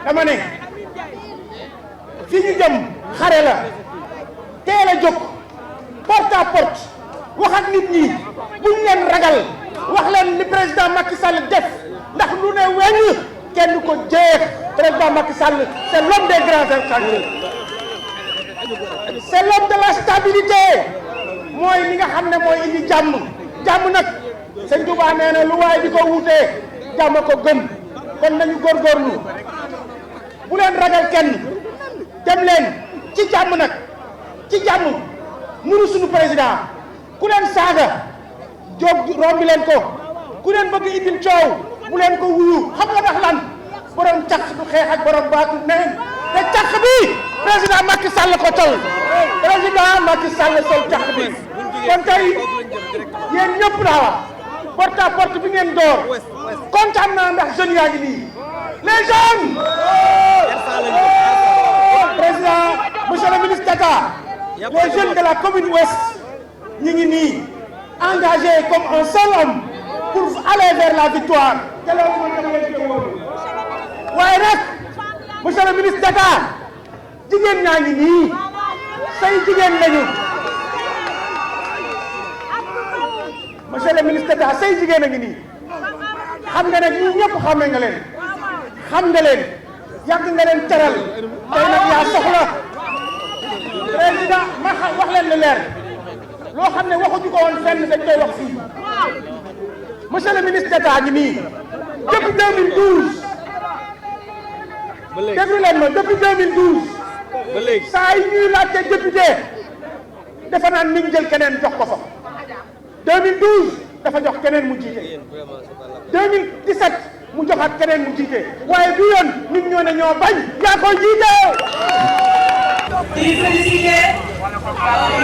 dama ne fi ñu jëm xare la teel a jóg porte à porte wax ak nit ñi buñ leen ragal wax leen li président Macky Sall def ndax lu ne weñ kenn ko jeex président Macky Sall c'est l'homme des grands chantiers c'est l'homme de la stabilité mooy li nga xam ne mooy indi jàmm nag Sëñ Touba nee na lu waay di ko wutee jàmm ko gën kon nañu góorgóorlu bu leen ragal kenn dem leen ci jàmm nag ci jàmm munu suñu président ku leen saaga jóg rombi leen ko ku leen bëgg indil coow bu leen ko wuyu xam nga ndax lan borom caq du xeex ak borom baatu neen te caq bi président Macky Sall ko tol président Macky Sall sol caq bi kon tey yéen ñëpp laa wax porte à porte bi ngeen door kontaan naa ndax jeunes yaa ngi nii les jeunes président monsieur le ministre d'État les jeunes de la commune ouest ñi ngi nii engagés comme un seul homme pour aller vers la victoire te loolu man dama leen ko wóolu waaye nag monsieur le ministre d'État jigéen ñaa ngi nii say jigéen lañu monsieur le ministre d'État say jigéen a ngi nii xam nga ne ñii ñëpp xamee nga leen xam nga leen yàgg nga leen teral tey nag yaa soxla président ma wax leen lu leer loo xam ne waxuñu ko woon fenn dañ koy wax fii monsieur le ministre d'État ngi nii depuis 2012 déglu leen ma depuis 2012 saa yi ñuy laajte député dafa naan niñ jël keneen jox ko fa 2012 dafa jox keneen mu jiite 2017 mu joxaat keneen mu jiite waaye bi yoon nit ñoo ne ñoo bañ yaa koy jiite. di féliciter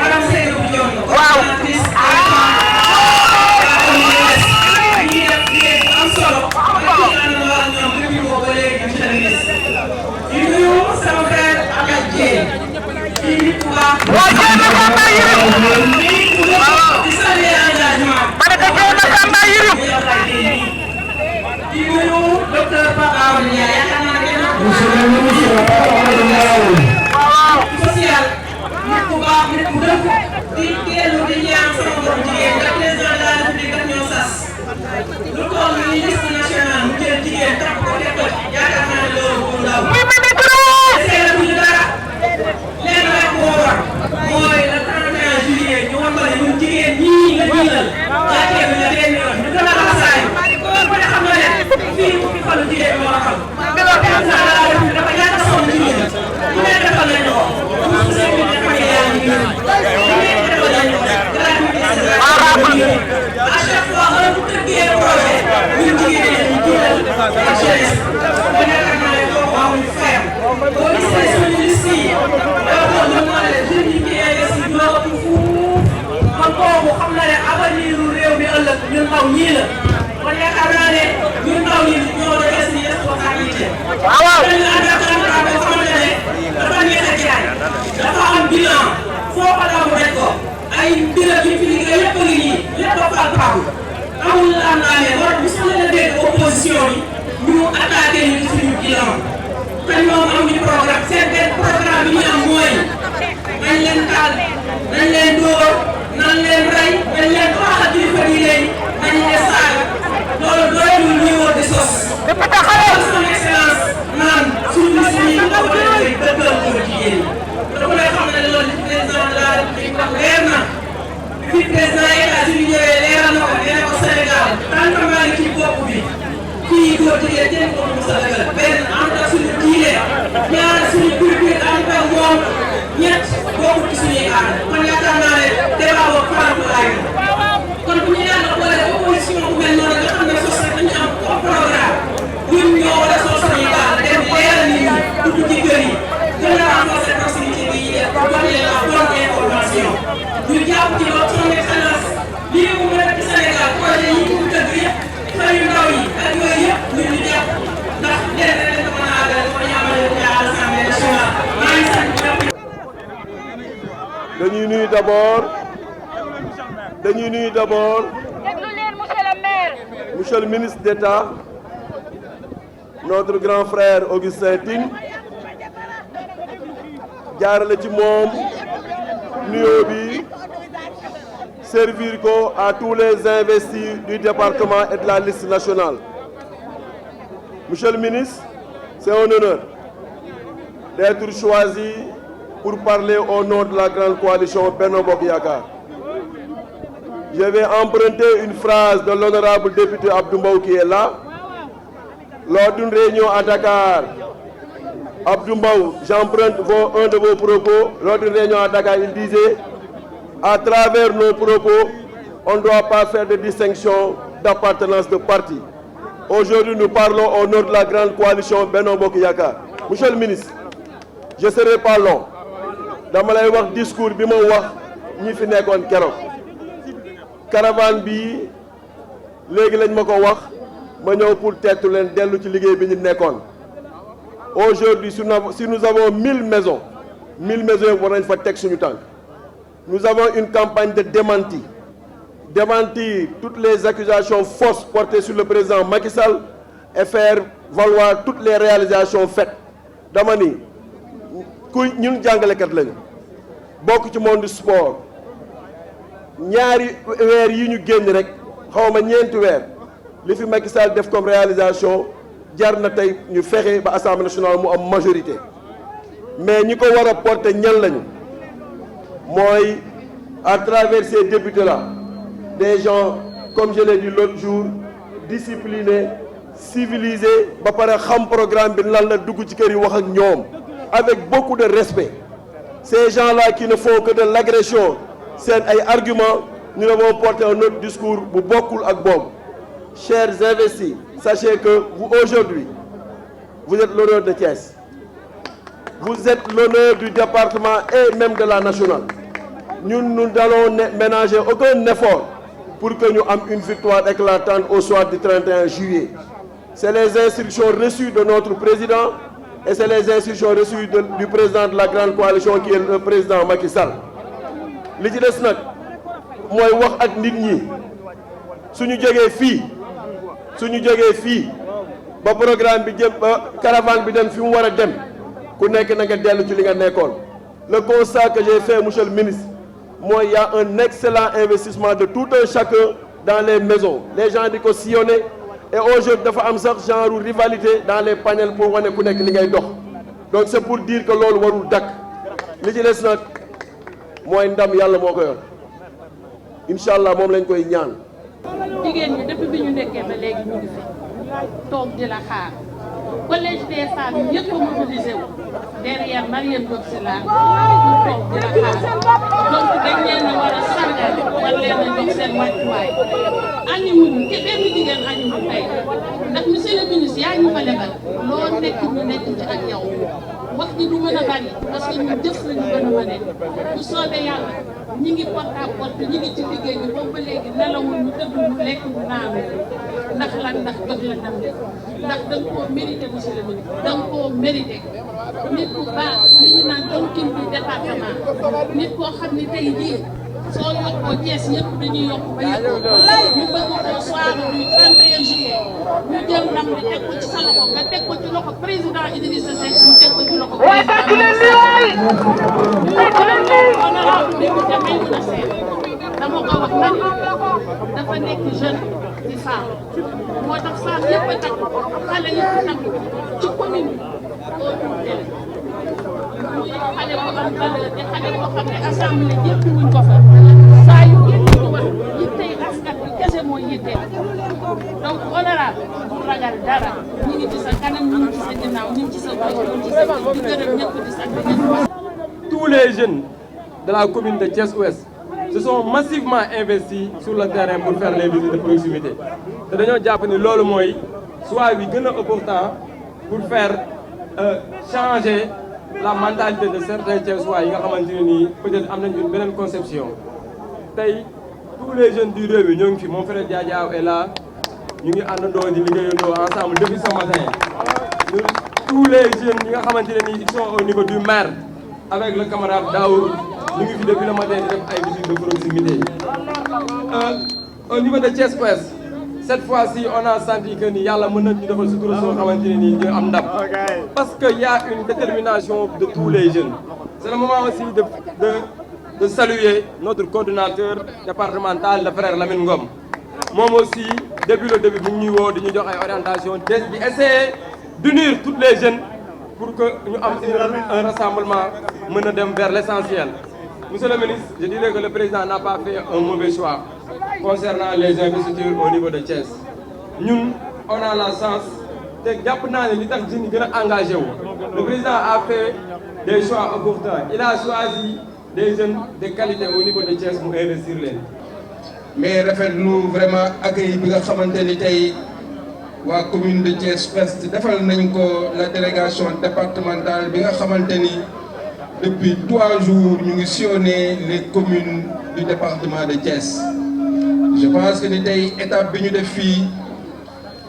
madame Seydou Dione. waaw. ñi def liggéey bu am solo. ñoom depuis boobu ba léegi monsieur le ministre. di nuyu sama frère Abdoulaye Dièye. di nit ku baax. di saluer engagement. di nuyu docteur Pape Amadou Ndiaye yaakaar naa ne social nit ku baax nit ku dëgg di dellu di ñaan sama borom jigéen nga président de la République daf ñoo sas lu toll ni liste nationale mu jël jigéen tax ko teg ko yaakaar naa ne loolu bu ndaw desee la buñu dara leen rek moo war mooy le 31 juillet ñu wan ko ne ñun jigéen ñii nga jiilal jaatee bi nga benn yoon ñu gën a raxasaayu ko ne xam nga ne fii mu fi falu jigéen moo la xam président de la République dafa ñaata sonn jigéen mu ne defal nañ ko à chaque fois on a tëggee projet ñun jigéen ñi jiital ak jeunesse bu nekk na ne kooku amul fer boo gisee suñu liste yi yow loolu moo ne jeunes yi ci investi ñoo ëpp fuuf kon kooku xam na ne avenir u réew mi ëllëg ñun ndaw ñii la kon yaakaar naa ne ñun ndaw ñi ñoo doon suñu responsabilité dañu ànd ak candidat boo xamante ne dafa neex a jaay dafa am bilan foo ko daw rek ko ay mbiram yi fi liggéey yëpp a ngi nii lépp a palpable amul la am naa ne war bu soxla na dégg opposition yi ñu attaqué ñu suñu bilan te ñoom amuñu programme seen benn programme bi ñu am mooy nañ leen taal nañ leen dóor nañ leen rey nañ leen xaaxal kilifa yi léegi nañ leen saaga loolu doyul ñuy war di sos son excellence naan suñu liste yi ñu ko defee dëggal ko jigéen ñi dafa lay xam ne loolu li président de la République wax leer na fi président États-Unis ñëwee leeral na ko nee na ko Sénégal tant que maa ngi ci bopp bi fii góor jigéen kenn ko mu sa dëggal benn ànd ak suñu diine ñaar suñu culture ànd ak moom ñett bokkul ci suñuy aada kon yaakaar naa ne débat boobu faram laay kon bu ñu yàlla boole opposition bu mel noonu nga xam ne sos dañu am programme ñun ñoo war a sos suñuy daal dem leeral nit ñi dugg ci kër yi gën a renforcer proximité bi jox leen la bonne information ñu jàpp ci ba son excellence lii mu mën a ci Sénégal projet yi mu tëgg yëpp xëy yu ndaw yi ak yooyu yëpp ñu jàpp ndax leneen rek ko mën a àggale ko ñu amal dañuy nuyu d'abord monsieur le ministre d'État, notre grand frère Augustin Tine, jaarale ci moom nuyoo bi servir ko à tous les investis du département et de la liste nationale. Monsieur le ministre, c'est un honneur d'être choisi pour parler au nom de la grande coalition Benno Bokk Yakaar. Je vais emprunter une phrase de l'honorable député Abdou Mbow qui est là. Lors d'une réunion à Dakar, Abdou Mbow, j'emprunte un de vos propos. Lors d'une réunion à Dakar, il disait, à travers nos propos, on ne doit pas faire de distinction d'appartenance de parti. Aujourd'hui, nous parlons au nom de la grande coalition Benno Bokk Yakaar. Monsieur le ministre, je ne serai pas long. Dama lay wax discours bi ma wax ñi fi nekkoon keroog. Caravane bi léegi lañ ma ko wax ma ñëw pour teetu leen dellu ci liggéey bi ñu nekkoon. Aujourd'hui, si nous avons 1000 maisons war nañ fa teg suñu tànk. Nous avons une campagne de démenti. Démentir toutes les accusations fausses portées sur le président Macky Sall et faire valoir toutes les réalisations faites. Dama ni kuy ñun jàngalekat lañu bokk ci monde du sport ñaari weer yi ñu génn rek xawma ñeenti weer li fi Macky Sall def comme réalisation jar na tey ñu fexe ba Assemblée nationale mu am majorité. Mais ñi ko war a porter ñan lañu mooy à travers ces députés là des gens, comme je l'ai dit l'autre jour, disciplinés, civilisés, ba pare xam programme bi lan la dugg ci kër yi wax ak ñoom avec beaucoup de respect. Ces gens-là qui ne font que de l'agression, seen ay arguments, nous avons porté un autre discours bu bokkul ak boobu. Chers investis, sachez que vous aujourd'hui, vous êtes l'honneur de Thiès. Vous êtes l'honneur du département et même de la nationale. Nous n'allons ménager aucun effort pour que nous ayons une victoire éclatante au soir du 31 juillet. C'est les instructions reçues de notre président et c'est les instructions reçues du président de la grande coalition qui est le président Macky Sall. Li ci des nag mooy wax ak nit ñi suñu jógee fii ba programme bi jëm ba caravane bi dem fi mu war a dem ku nekk na nga dellu ci li nga nekkoon. Le constat que j'ai fait, monsieur le ministre, moi, il y a un excellent investissement de tout un chacun dans les maisons. Les gens di ko sillonner et aujourd'hui dafa am sax genre rivalité dans les panels pour wane ku nekk li ngay dox. Donc c'est pour dire que loolu warul dakk. Li ci des nag mooy ndam yàlla moo ko yor incha allah moom lañ koy ñaan. jigéen ñi depuis bi ñu nekkee ba léegi ñu ngi fi toog di la xaar collège des femmes ñëpp a mobilisé wu derrière Marième Bob Sylla pour toog di la xaar donc dañ leen a war a sargal war leen a jox seen wàccuwaay añuwuñu te benn jigéen añuwuñu tey ndax monsieur le ministre yaa ñu ko lebal loo nekk ñu nekk ci ak yow wax ji du mën a bari parce que ñu jëf la ñu gën a wane bu soobee yàlla ñi ngi porte à porte ñi ngi ci liggéey bi boobu ba léegi nelawul ñu tëdd ñu lekk ñu naanu ndax lan ndax jox la ndam ndax da nga koo mérité monsieur le ministre da nga koo mérité nit ku baax li ñu naan tonkin bi département nit koo xam ne tey jii soo yokkoo Thiès yëpp dañuy yokk ba yëpp ñu bëgg ko soir du 31 juillet ñu jël ndam bi teg ko ci sa loxo nga teg ko ci loxo président Idrissa Seck mu teg ko ci loxo honorable député Maïmouna Sène dama ko wax na dafa nekk jeune di femme moo tax femme yëpp a takk xale yëpp takk ci commune bi autour d'elle muy xale bu am valeur te xale boo xam ne assemblée yëpp wuñ ko fa saa yu génn di wax yittey askan bi kese mooy yitte donc honorable bu ragal dara ñu ngi ci sa kanam ñu ngi ci sa ginnaaw ñu ngi ci sa wàcc ñu ngi ci sa di gërëm ñëpp di sant ñëpp. Tous les jeunes de la commune de Thiès-Ouest se sont massivement investis sur le terrain pour faire les visites de proximité te dañoo jàpp ni loolu mooy choix bi gën a important pour faire changer la mentalité de certains Thiessois yi nga xamante ne nii peut-être am nañ une beneen conception. Tey tous les jeunes du réew mi ñoo ngi fi mon frère Diadiaw est là ñu ngi àndandoo di liggéeyandoo ensemble depuis ce matin tous les jeunes yi nga xamante ne nii ils sont au niveau du maire avec le camarade Daoud ñu ngi fi depuis le matin di def ay visites de proximité. Au niveau de Thiès Ouest cette fois-ci on a senti que ni yàlla mën na ñu defal sutura soo xamante ne nii ñu am ndam parce que y a une détermination de tous les jeunes. C'est le moment aussi de saluer notre coordinateur départemental le frère Lamine Ngom moom aussi depuis le début bu ñuy woo di ñu jox ay orientation di essayer d'unir tous les jeunes pour que ñu am un rassemblement mën a dem vers l'essentiel. Monsieur le ministre, je dirais que le président n'a pas fait un mauvais choix concernant les investitures au niveau de Thiès. Ñun on a la chance te jàpp naa ne li tax jeunes yi gën a engagé wu. Le président a fait des choix opportuns. Il a choisi des jeunes de qualité au niveau de Thiès mu investir leen. mais rafetlu vraiment accueil bi nga xamante ni tey waa commune de Thiès Ouest defal nañ ko la délégation départementale bi nga xamante ni depuis 3 jours ñu ngi sillonné les communes du département de Thiès. Je pense que ni tey étape bi ñu def fii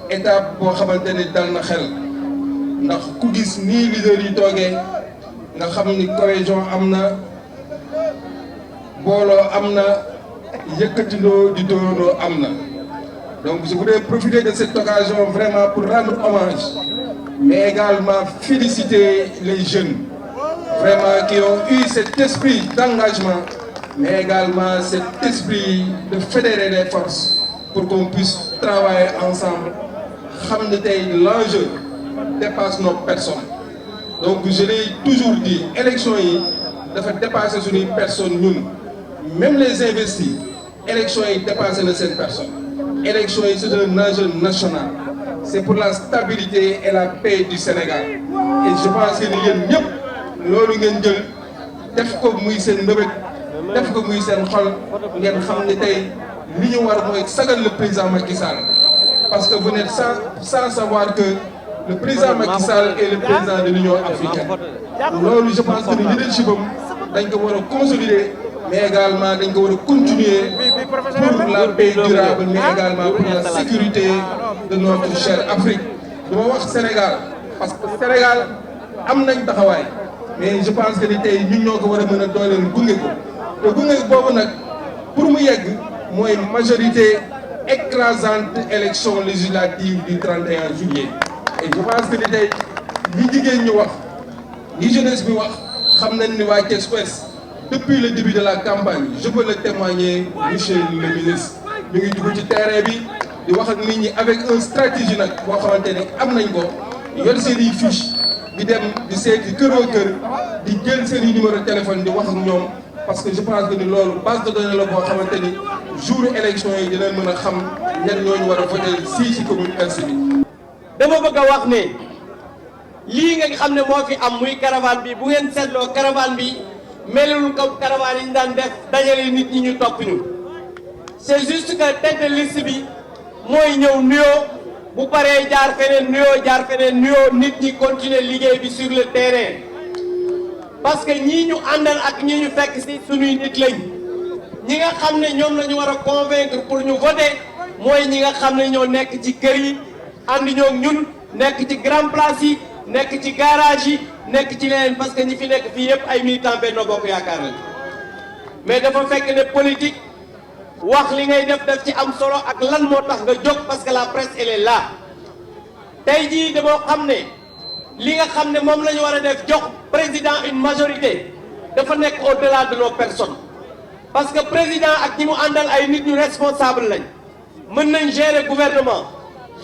étape boo xamante ni dal na xel ndax ku gis nii leader yi toogee nga xam ni cohésion am na booloo am na yëkkatindoo di dóorandoo am na. Donc je voudrais profiter de cette occasion vraiment pour rendre hommage mais également féliciter les jeunes vraiment qui ont eu cet esprit d'engagement mais également cet esprit de fédérer les forces pour qu'on puisse travailler ensemble. Xam ne tey l'enjeu dépasse nos personnes. Donc je l'ai toujours dit élection yi dafa dépasser suñuy personnes ñun même les investis élection yi dépassé na seen personne. Élection yi c'est un enjeu national. C'est pour la stabilité et la paix du Sénégal. Et je pense que ni yéen ñëpp loolu ngeen jël def ko muy seen mbébét def ko muy seen xol ngeen xam ne tey li ñu war mooy sagal le président Macky Sall. Parce que vous n'êtes sans savoir que le président Macky Sall est le président de l'Union africaine. Loolu je pense que ni leadership am dañ ko war a consolider mais également dañ ko war a continuer pour la paix durable mais également pour la sécurité de notre chère Afrique. dama wax Sénégal parce que Sénégal am nañ taxawaay mais je pense que ni tey ñun ñoo ko war a mën a dooleel gunge ko te gunge boobu nag pour mu yegg mooy majorité écrasante élection législative du 31 juillet. Et je pense que ni tey li jigéen ñi wax li jeunesse bi wax xam nañ ni waa Thiès Ouest depuis le début de la campagne je peux le témoigner monsieur le ministre mi ngi dugg ci terrain bi di wax ak nit ñi avec une stratégie nag boo xamante ne am nañ ko yor seen i fiche di dem di seeti këroo kër di jël seen i numéro téléphone di wax ak ñoom parce que je pense que ni loolu base de données la boo xamante ni jour élection yi dina mën a xam ñan ñooñu war a voter si commune Est bi. dama bëgg a wax ne lii nga xam ne moo fi am muy caravane bi bu ngeen seetloo caravane bi melul comme caravane yi ñu daan def dajale nit ñi ñu topp ñu c'est juste que tête de liste bi mooy ñëw nuyoo bu paree jaar feneen nuyoo nit ñi continuer liggéey bi sur le terrain parce que ñii ñu àndal ak ñii ñu fekk ci suñuy nit lañ ñi nga xam ne ñoom la ñu war a convaincre pour ñu voter mooy ñi nga xam ne ñoo nekk ci kër yi ànd ñoo ñun nekk ci grand place yi nekk ci garage yi nekk ci leneen parce que ñi fi nekk fii yëpp ay militants Benno Bokk Yaakaar lañ mais dafa fekk ne politique wax li ngay def ci am solo ak lan moo tax nga jóg parce que la presse elle est là tey jii damoo xam ne li nga xam ne moom la ñu war a def jox président une majorité dafa nekk au-delà de nos personnes parce que président ak ñi mu àndal ay nit ñu responsable lañ mën nañ gérer gouvernement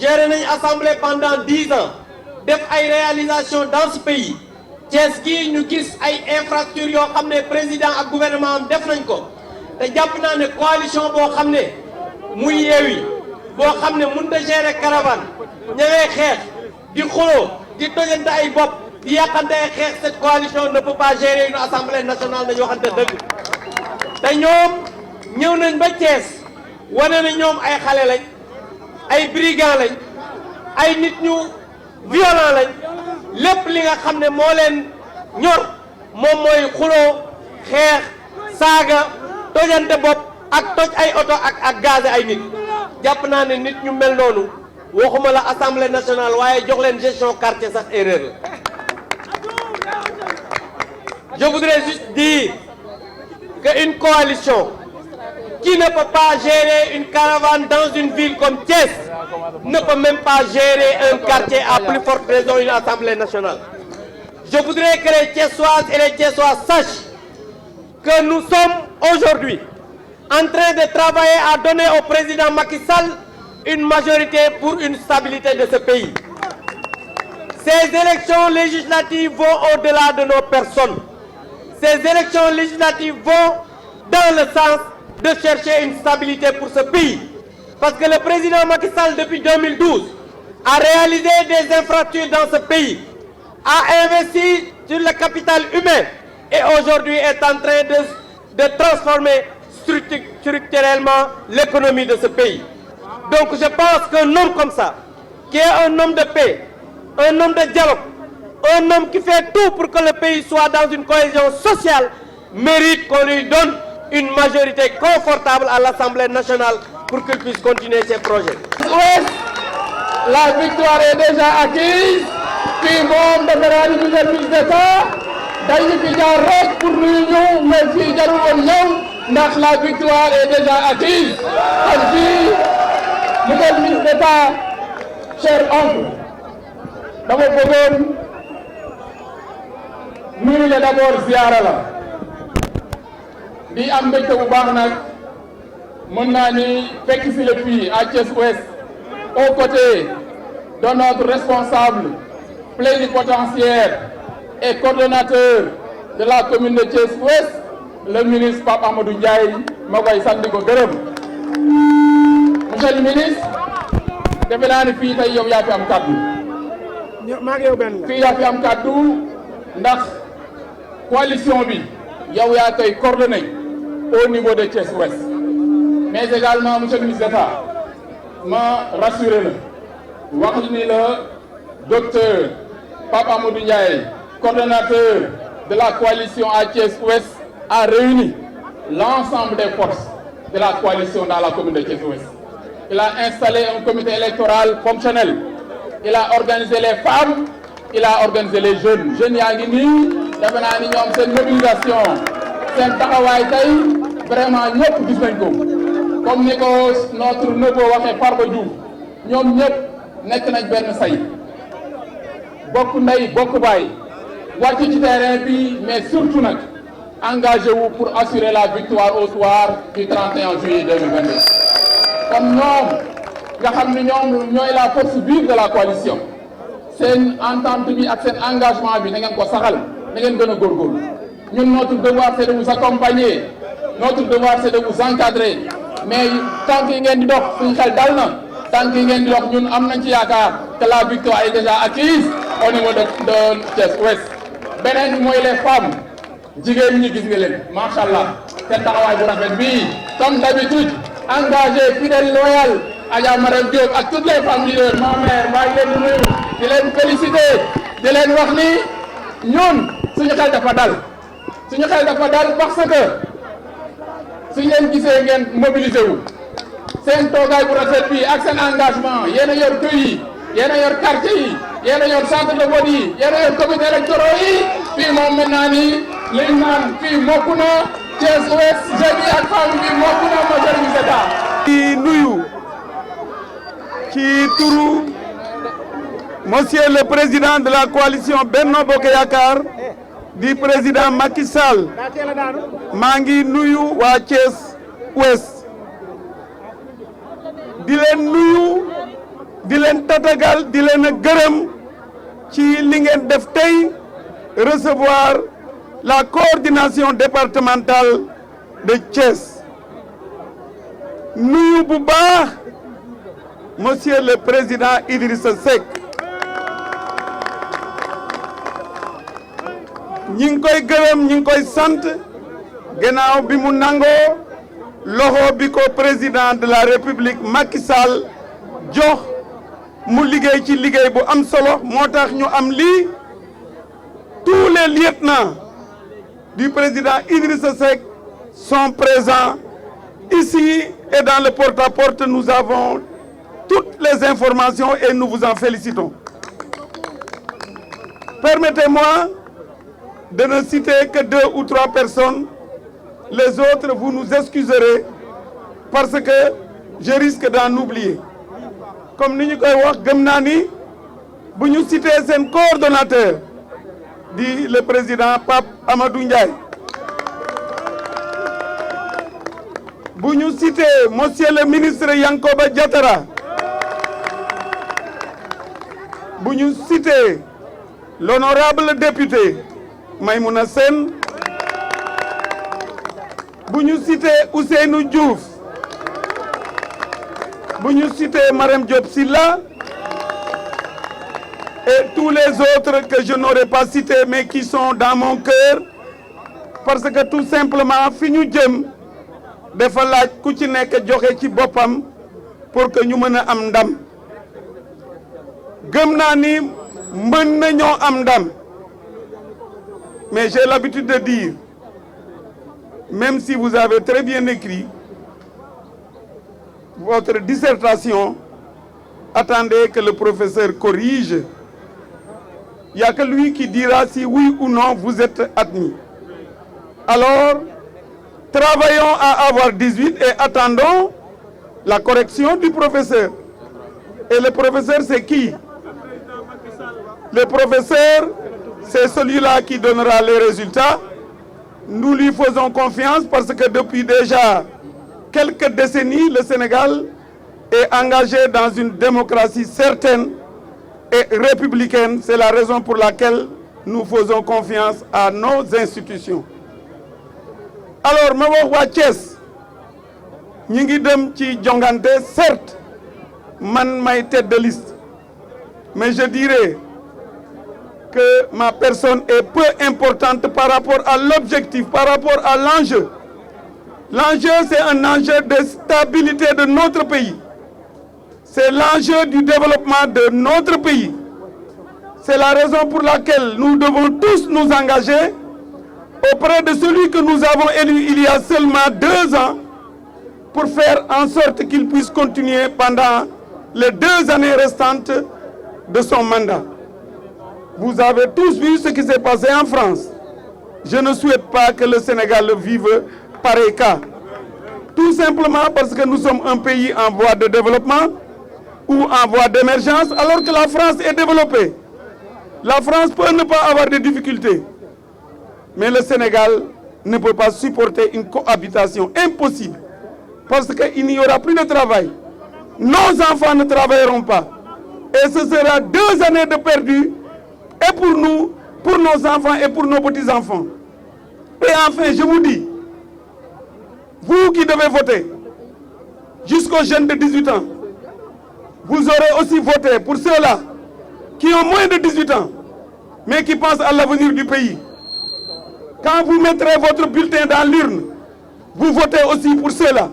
gérer nañ assemblée pendant 10 ans def ay réalisations dans ce pays Thiès gii ñu gis ay infrastructures yoo xam ne président ak gouvernement am def nañ ko te jàpp naa ne coalition boo xam ne muy Yewwi boo xam ne mënut a gérer caravane ñëwee xeex di xuloo di tojante ay bopp di yàqante ay xeex cette coalition ne peut pas gérer une assemblée nationale nañu waxante dëgg te ñoom ñëw nañ ba Thiès wane na ñoom ay xale lañ ay brigands lañ ay nit ñu violent lañ lépp li nga xam ne moo leen ñor moom mooy xuloo xeex saaga tojante bopp ak toj ay oto ak gazé ay nit jàpp naa ne nit ñu mel noonu waxuma la assemblée nationale waaye jox leen gestion quartier sax erreur la. Je voudrais juste dire qu'une coalition qui ne peut pas gérer une caravane dans une ville comme Thiès ne peut même pas gérer un quartier, à plus forte raison une assemblée nationale. Je voudrais que les Thiessoises et les Thiessois sachent que nous sommes aujourd'hui en train de travailler à donner au président Macky Sall une majorité pour une stabilité de ce pays. Ces élections législatives vont au-delà de nos personnes. Ces élections législatives vont dans le sens de chercher une stabilité pour ce pays. Parce que le président Macky Sall, depuis 2012, a réalisé des infrastructures dans ce pays, a investi sur le capital humain et aujourd'hui est en train de transformer structurellement l'économie de ce pays. Donc je pense qu'un homme comme ça, qui est un homme de paix, un homme de dialogue, un homme qui fait tout pour que le pays soit dans une cohésion sociale, mérite qu'on lui donne une majorité confortable à l'Assemblée nationale pour qu'il puisse continuer ses projets. La victoire est déjà acquise. Puis moom dafa naa ni monsieur le ministre d'État dañu fi jaar rek pour nuyu ñu mais fii jarul woon ñëw ndax la victoire est déjà acquise. kon fii monsieur le ministre d'État, cher oncle, dama bëggoon nuyu la d'abord ziara la di am mbégte bu baax nag mën naa ni fekk si la fii à Thiès Ouest aux côtés de notre responsable plénipotentiaire et coordonnateur de la commune de Thiès Ouest, le ministre Pape Amadou Ndiaye ma koy sant di ko gërëm. Monsieur le ministre, defe naa ne fii tey yow yaa fi am kàddu. maa ngi yow benn fii yaa fi am kàddu ndax coalition bi yow yaa koy coordonné au niveau de Thiès Ouest. Mais également monsieur le ministre d'État ma rassuré la wax ni la docteur Pape Amadou Ndiaye, coordonnateur de la coalition à Thiès Ouest, a réuni l'ensemble des forces de la coalition dans la commune de Thiès Ouest. Il a installé un comité électoral fonctionnel. Il a organisé les femmes, il a organisé les jeunes. Jeunes yaa ngi nii defe naa ni ñoom seen mobilisation seen taxawaay tey vraiment ñëpp gis nañ ko. Comme ni ko notre neveu waxee Farba Diouf ñoom ñëpp nekk nañ benn say. bokk ndey bokk baay wàcc ci terrain bi mais surtout nag engagé wu pour assurer la victoire au soir du 31 juillet 2022. kon ñoom nga xam ne ñoom ñooy la force vive de la coalition seen entente bi ak seen engagement bi na ngeen ko saxal na ngeen gën a góorgóorlu ñun notre devoir c'est de vous accompagner notre devoir c'est de vous encadrer mais tant que ngeen di dox suñu xel dal na tant que ngeen di dox ñun am nañ ci yaakaar que la victoire est déjà acquise au niveau de Thiès Ouest. beneen bi mooy les femmes jigéen ñi gis nga leen macha allah seen taxawaay bu rafet bii comme d'habitude engagé fidèle loyal Adja Marème Diop ak toutes les femmes leaders ma mère maa ngi leen di nuyu di leen féliciter di leen wax ni ñun suñu xel dafa dal parce que suñu leen gisee ngeen mobiliser wu seen toogaay bu rafet bi ak seen engagement yéen a yor kër yi yéen a yor quartier yi yéen a yor centre de vote yi yéen a yor comité électoral yi fii moom maintenant nii liñ naan fii mokku na Thiès Ouest jeunes yi ak femmes bi mokku na monsieur le ministre d'État. di nuyu ci turu monsieur le président de la coalition Benno Bokk Yaakaar di président Macky Sall maa ngi nuyu waa Thiès Ouest di leen nuyu di leen tatagal di leen gërëm ci li ngeen def tey recevoir la coordination départementale de Thiès nuyu bu baax monsieur le président Idrissa Seck ñi ngi koy gërëm ñi ngi koy sant gannaaw bi mu nangoo loxo bi ko président de la république Macky Sall jox mu liggéey ci liggéey bu am solo moo tax ñu am lii tous les lieutenants du président Idrissa Seck sont présents ici et dans le porte-à-porte nous avons toutes les informations et nous vous en félicitons. Permettez-moi de ne citer que 2 ou 3 personnes Les autres, vous nous excuserez parce que je risque d'en oublier. Comme nous avons cité un coordonnateur, dit le président Pape Amadou Ndiaye. Nous cité monsieur le ministre Yankoba Diatara. Nous cité l'honorable député Maïmouna Sen. Nous cité Ousseynou Diouf. Nous cité Marem Diop Silla. Et tous les autres que je n'aurais pas cités mais qui sont dans mon cœur. Parce que tout simplement, fini djem dafa laaj ku ci nek joxe ci bopam pour que ñu mëna am ndam. Gëm naa ni mën nañoo am ndam. Mais j'ai l'habitude de dire, même si vous avez très bien écrit votre dissertation, attendez que le professeur corrige. Il n'y a que lui qui dira si oui ou non vous êtes admis. Alors, travaillons à avoir 18 et attendons la correction du professeur. Et le professeur, c'est qui? Le professeur, c'est celui-là qui donnera les résultats. Nous lui faisons confiance parce que depuis déjà quelques décennies, le Sénégal est engagé dans une démocratie certaine et républicaine. C'est la raison pour laquelle nous faisons confiance à nos institutions. Alors, ma wax waa Thiès ñi ngi dem ci jongante, certes man may tête de liste, mais je dirais que ma personne est peu importante par rapport à l'objectif, par rapport à l'enjeu. L'enjeu, c'est un enjeu de stabilité de notre pays. C'est l'enjeu du développement de notre pays. C'est la raison pour laquelle nous devons tous nous engager auprès de celui que nous avons élu il y a seulement 2 ans pour faire en sorte qu'il puisse continuer pendant les 2 années restantes de son mandat. Vous avez tous vu ce qui s'est passé en France. Je ne souhaite pas que le Sénégal vive pareil cas. Tout simplement parce que nous sommes un pays en voie de développement ou en voie d'émergence, alors que la France est développée. La France peut ne pas avoir de difficultés. Mais le Sénégal ne peut pas supporter une cohabitation impossible. Parce qu'il n'y aura plus de travail. Nos enfants ne travailleront pas. Et ce sera 2 années de perdu. Et pour nous, pour nos enfants et pour nos petits-enfants. Et enfin, je vous dis, vous qui devez voter, jusqu'aux jeunes de 18 ans, vous aurez aussi voté pour ceux-là qui ont moins de 18 ans, mais qui pensent à l'avenir du pays. Quand vous mettrez votre bulletin dans l'urne, vous votez aussi pour ceux-là.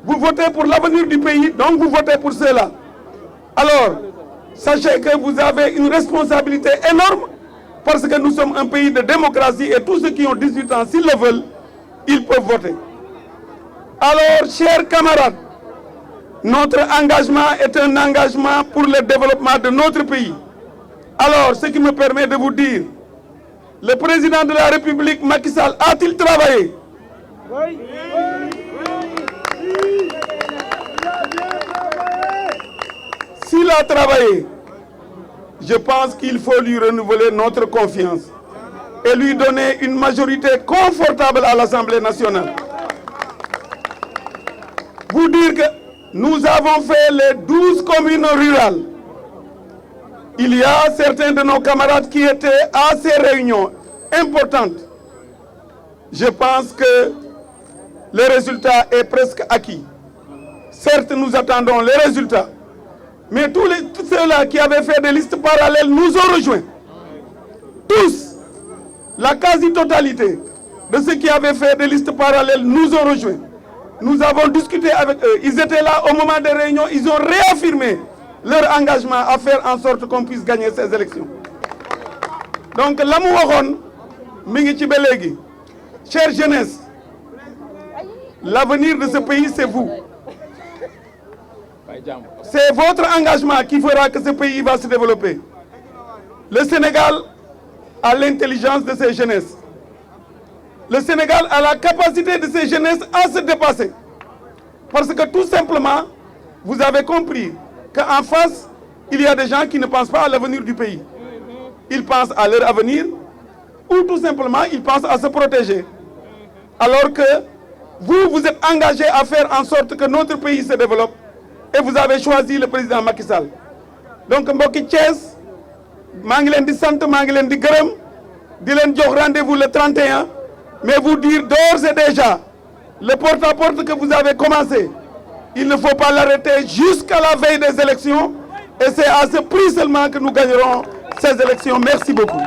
Vous votez pour l'avenir du pays, donc vous votez pour ceux-là. Alors, sachez que vous avez une responsabilité énorme parce que nous sommes un pays de démocratie et tous ceux qui ont 18 ans, s'ils le veulent, ils peuvent voter. Alors, chers camarades, notre engagement est un engagement pour le développement de notre pays. Alors, ce qui me permet de vous dire, le président de la République, Macky Sall, a-t-il travaillé? Oui. S'il a travaillé, je pense qu'il faut lui renouveler notre confiance et lui donner une majorité confortable à l'Assemblée nationale. Vous dire que nous avons fait les 12 communes rurales. Il y a certains de nos camarades qui étaient à ces réunions importantes. Je pense que le résultat est presque acquis. Certes, nous attendons les résultats. Mais tous ceux-là qui avaient fait des listes parallèles nous ont rejoints. Tous, la quasi-totalité de ceux qui avaient fait des listes parallèles nous ont rejoints. Nous avons discuté avec eux. Ils étaient là au moment des réunions. Ils ont réaffirmé leur engagement à faire en sorte qu'on puisse gagner ces élections. Donc, l'amour, chère jeunesse, l'avenir de ce pays, c'est vous. C'est votre engagement qui fera que ce pays va se développer. Le Sénégal a l'intelligence de ses jeunesses. le Sénégal a la capacité de ses jeunesses à se dépasser. Parce que tout simplement, vous avez compris qu'en face, il y a des gens qui ne pensent pas à l'avenir du pays. Ils pensent à leur avenir ou tout simplement, ils pensent à se protéger. Alors que vous, vous êtes engagés à faire en sorte que notre pays se développe et vous avez choisi le président Macky Sall. Donc, mbokki Thiès, maa ngi leen di sant, maa ngi leen di gërëm, di leen jox rendez-vous le 31, mais vous dire d'ores et déjà, le porte-à-porte que vous avez commencé, il ne faut pas l'arrêter jusqu'à la veille des élections et c'est à ce prix seulement que nous gagnerons ces élections. Merci beaucoup.